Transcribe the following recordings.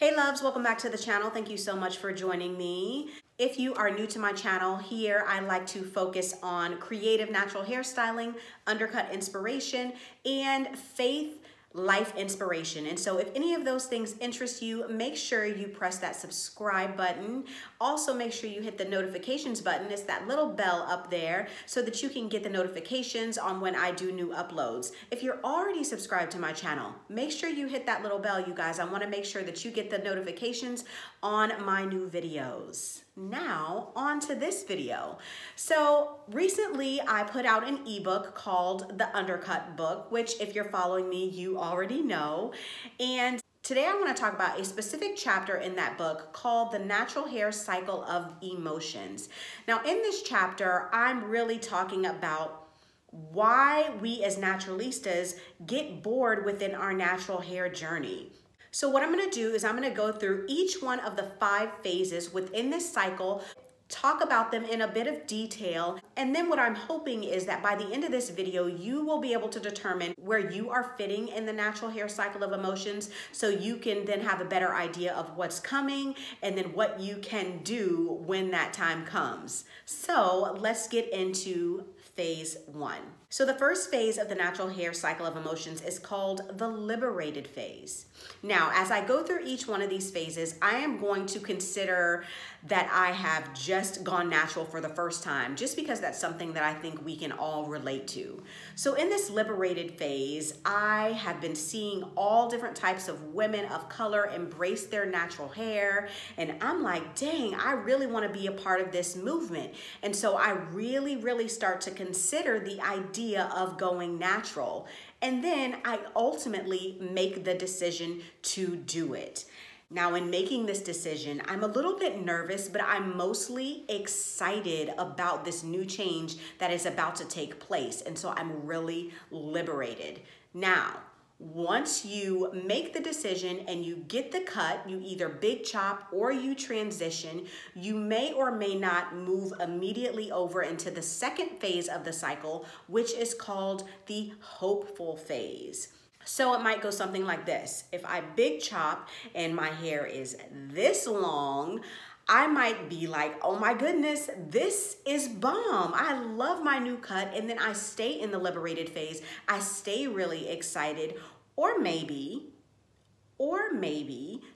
Hey loves, welcome back to the channel. Thank you so much for joining me. If you are new to my channel, here I like to focus on creative natural hairstyling, undercut inspiration, and faith life inspiration. And so if any of those things interest you, make sure you press that subscribe button. Also make sure you hit the notifications button. It's that little bell up there so that you can get the notifications on when I do new uploads. If you're already subscribed to my channel, make sure you hit that little bell, you guys. I want to make sure that you get the notifications on my new videos. Now on to this video. So recently I put out an ebook called the Undercut book, which if you're following me, you already know. And today I want to talk about a specific chapter in that book called the Natural Hair Cycle of Emotions. Now in this chapter, I'm really talking about why we as naturalistas get bored within our natural hair journey. So what I'm gonna do is I'm gonna go through each one of the 5 phases within this cycle, talk about them in a bit of detail, and then what I'm hoping is that by the end of this video, you will be able to determine where you are fitting in the natural hair cycle of emotions so you can then have a better idea of what's coming and then what you can do when that time comes. So let's get into phase 1. So the first phase of the natural hair cycle of emotions is called the liberated phase. Now, as I go through each one of these phases, I am going to consider that I have just gone natural for the first time, just because that's something that I think we can all relate to. So in this liberated phase, I have been seeing all different types of women of color embrace their natural hair. And I'm like, dang, I really want to be a part of this movement. And so I really start to consider the idea of going natural. And then I ultimately make the decision to do it. Now, in making this decision, I'm a little bit nervous, but I'm mostly excited about this new change that is about to take place. And so I'm really liberated. Now, once you make the decision and you get the cut, you either big chop or you transition, you may or may not move immediately over into the second phase of the cycle, which is called the hopeful phase. So it might go something like this. If I big chop and my hair is this long, I might be like, oh my goodness, this is bomb. I love my new cut. And then I stay in the liberated phase. I stay really excited. Or maybe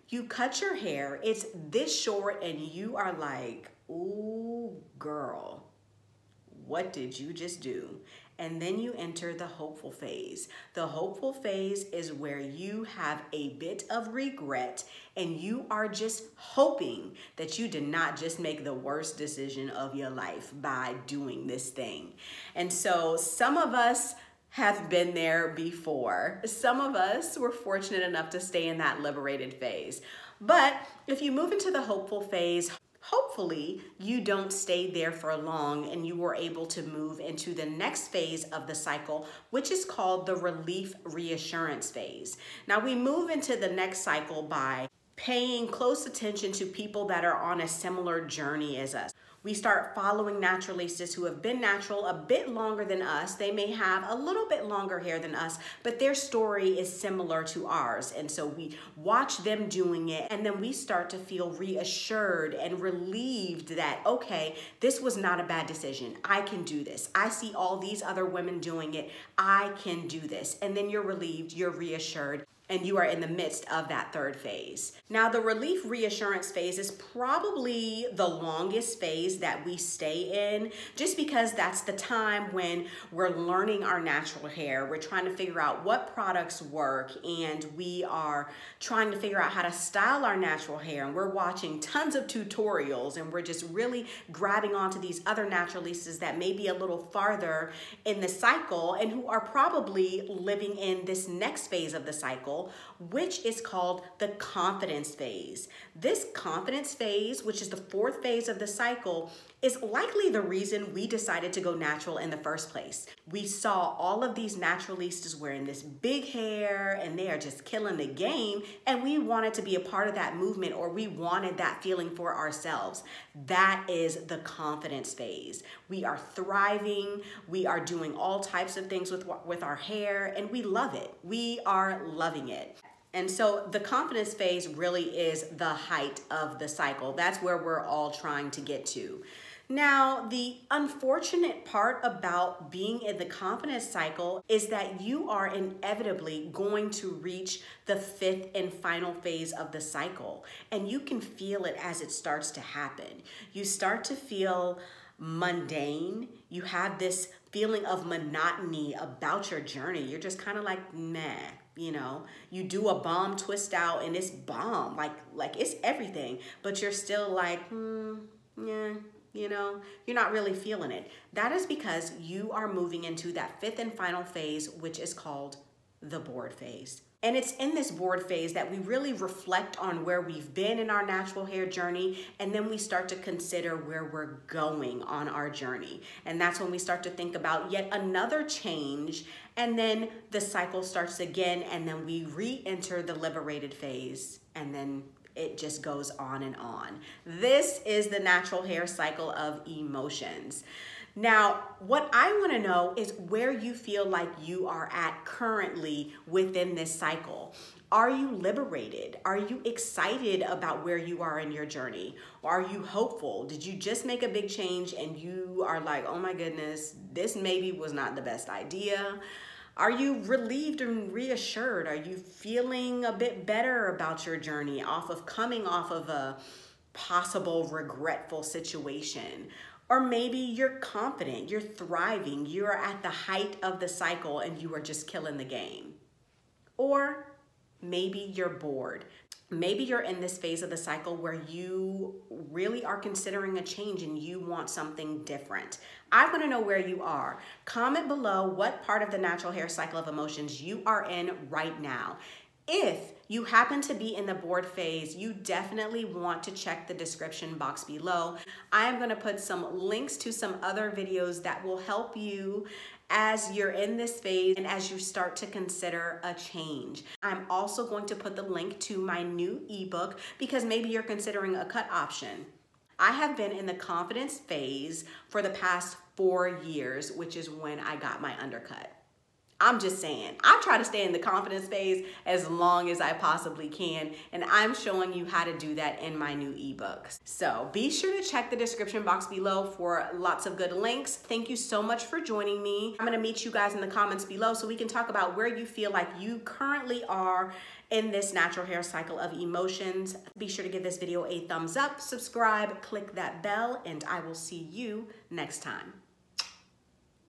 you cut your hair, it's this short and you are like, ooh, girl, what did you just do? And then you enter the hopeful phase. The hopeful phase is where you have a bit of regret and you are just hoping that you did not just make the worst decision of your life by doing this thing. And so some of us have been there before. Some of us were fortunate enough to stay in that liberated phase. But if you move into the hopeful phase, hopefully you don't stay there for long and you were able to move into the next phase of the cycle, which is called the relief reassurance phase. Now we move into the next cycle by paying close attention to people that are on a similar journey as us. We start following naturalistas who have been natural a bit longer than us. They may have a little bit longer hair than us, but their story is similar to ours. And so we watch them doing it, and then we start to feel reassured and relieved that, okay, this was not a bad decision. I can do this. I see all these other women doing it. I can do this. And then you're relieved, you're reassured, and you are in the midst of that third phase. Now, the relief reassurance phase is probably the longest phase that we stay in, just because that's the time when we're learning our natural hair. We're trying to figure out what products work, and we are trying to figure out how to style our natural hair, and we're watching tons of tutorials, and we're just really grabbing onto these other naturalistas that may be a little farther in the cycle and who are probably living in this next phase of the cycle, which is called the confidence phase. This confidence phase, which is the 4th phase of the cycle, is likely the reason we decided to go natural in the first place. We saw all of these naturalistas wearing this big hair and they are just killing the game, and we wanted to be a part of that movement, or we wanted that feeling for ourselves. That is the confidence phase. We are thriving, we are doing all types of things with our hair, and we love it. We are loving it. And so the confidence phase really is the height of the cycle. That's where we're all trying to get to. Now, the unfortunate part about being in the confidence cycle is that you are inevitably going to reach the fifth and final phase of the cycle. And you can feel it as it starts to happen. You start to feel mundane. You have this feeling of monotony about your journey. You're just kind of like, meh, you know, you do a bomb twist out and it's bomb, like it's everything, but you're still like, yeah, you know, you're not really feeling it. That is because you are moving into that fifth and final phase, which is called the bored phase. And it's in this bored phase that we really reflect on where we've been in our natural hair journey, and then we start to consider where we're going on our journey. And that's when we start to think about yet another change, and then the cycle starts again, and then we re-enter the liberated phase, and then it just goes on and on. This is the natural hair cycle of emotions. Now, what I want to know is where you feel like you are at currently within this cycle. Are you liberated? Are you excited about where you are in your journey? Are you hopeful? Did you just make a big change and you are like, oh my goodness, this maybe was not the best idea? Are you relieved and reassured? Are you feeling a bit better about your journey coming off of a possible regretful situation? Or maybe you're confident, you're thriving, you're at the height of the cycle and you are just killing the game. Or maybe you're bored. Maybe you're in this phase of the cycle where you really are considering a change and you want something different. I want to know where you are. Comment below what part of the natural hair cycle of emotions you are in right now. If you happen to be in the bored phase, you definitely want to check the description box below. I am going to put some links to some other videos that will help you as you're in this phase and as you start to consider a change. I'm also going to put the link to my new ebook because maybe you're considering a cut option. I have been in the confidence phase for the past 4 years, which is when I got my undercut. I'm just saying, I try to stay in the confidence phase as long as I possibly can, and I'm showing you how to do that in my new ebook. So be sure to check the description box below for lots of good links. Thank you so much for joining me. I'm gonna meet you guys in the comments below so we can talk about where you feel like you currently are in this natural hair cycle of emotions. Be sure to give this video a thumbs up, subscribe, click that bell, and I will see you next time.